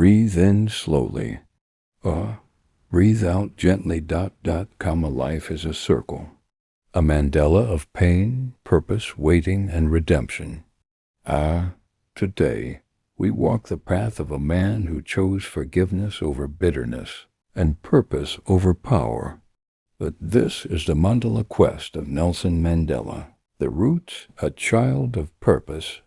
Breathe in slowly. Breathe out gently. Comma, life is a circle. A mandala of pain, purpose, waiting, and redemption. Today, we walk the path of a man who chose forgiveness over bitterness and purpose over power. But this is the Mandela quest of Nelson Mandela. The roots, a child of purpose.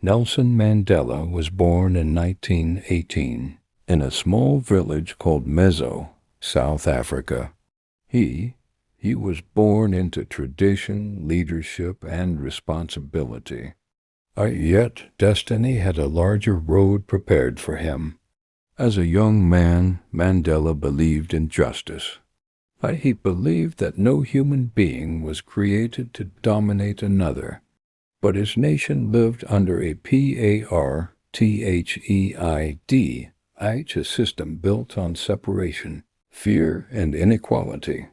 Nelson Mandela was born in 1918 in a small village called Mezo, South Africa. He was born into tradition, leadership, and responsibility. Yet destiny had a larger road prepared for him. As a young man, Mandela believed in justice. He believed that no human being was created to dominate another, but his nation lived under a apartheid system built on separation, fear, and inequality.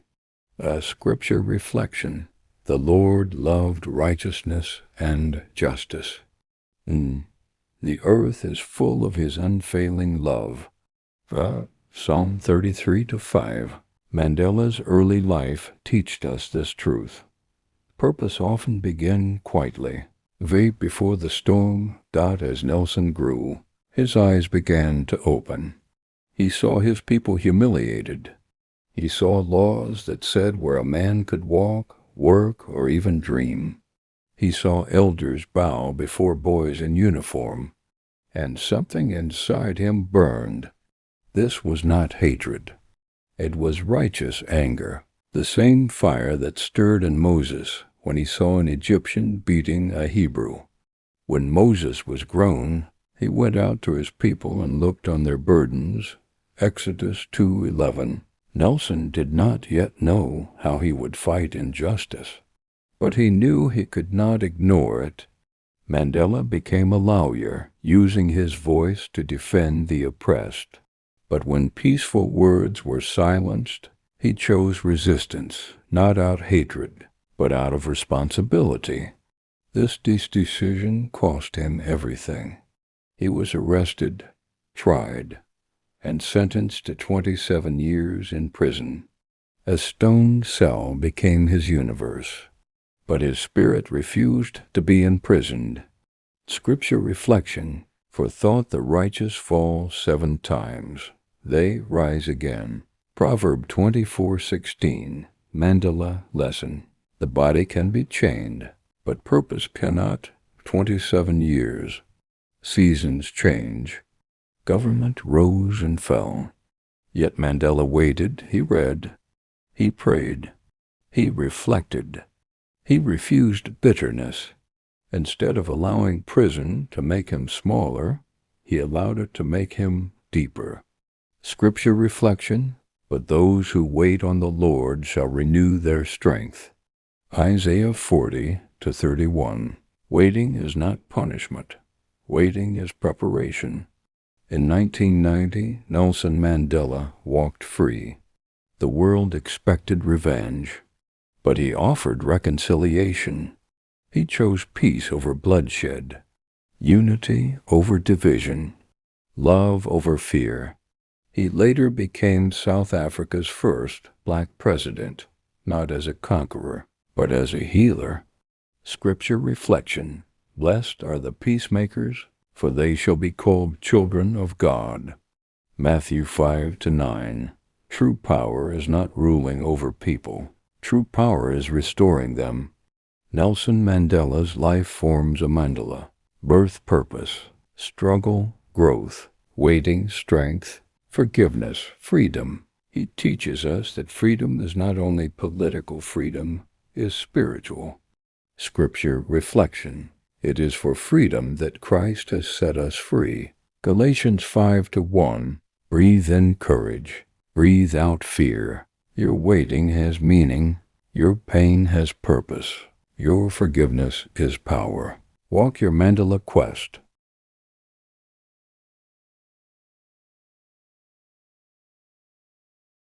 A scripture reflection: the Lord loved righteousness and justice. The earth is full of his unfailing love. Psalm 33:5. Mandela's early life teached us this truth. Purpose often began quietly. Way before the storm. As Nelson grew, his eyes began to open. He saw his people humiliated. He saw laws that said where a man could walk, work, or even dream. He saw elders bow before boys in uniform, and something inside him burned. This was not hatred. It was righteous anger, the same fire that stirred in Moses when he saw an Egyptian beating a Hebrew. When Moses was grown, he went out to his people and looked on their burdens. Exodus 2:11. Nelson did not yet know how he would fight injustice, but he knew he could not ignore it. Mandela became a lawyer, using his voice to defend the oppressed. But when peaceful words were silenced, he chose resistance, not out of hatred, but out of responsibility. This decision cost him everything. He was arrested, tried, and sentenced to 27 years in prison. A stone cell became his universe, but his spirit refused to be imprisoned. Scripture reflection: for thought the righteous fall 7 times, they rise again. Proverb 24:16. Mandela lesson: the body can be chained, but purpose cannot. 27 years. Seasons change. Government rose and fell. Yet Mandela waited, he read, he prayed, he reflected. He refused bitterness. Instead of allowing prison to make him smaller, he allowed it to make him deeper. Scripture reflection: but those who wait on the Lord shall renew their strength. Isaiah 40:31. Waiting is not punishment. Waiting is preparation. In 1990, Nelson Mandela walked free. The world expected revenge, but he offered reconciliation. He chose peace over bloodshed, unity over division, love over fear. He later became South Africa's first black president, not as a conqueror, but as a healer. Scripture reflection: blessed are the peacemakers, for they shall be called children of God. Matthew 5-9. True power is not ruling over people. True power is restoring them. Nelson Mandela's life forms a mandala: birth, purpose; struggle, growth; waiting, strength; forgiveness, freedom. He teaches us that freedom is not only political freedom, is spiritual. Scripture reflection: it is for freedom that Christ has set us free. Galatians 5:1. Breathe in courage. Breathe out fear. Your waiting has meaning. Your pain has purpose. Your forgiveness is power. Walk your Mandela quest.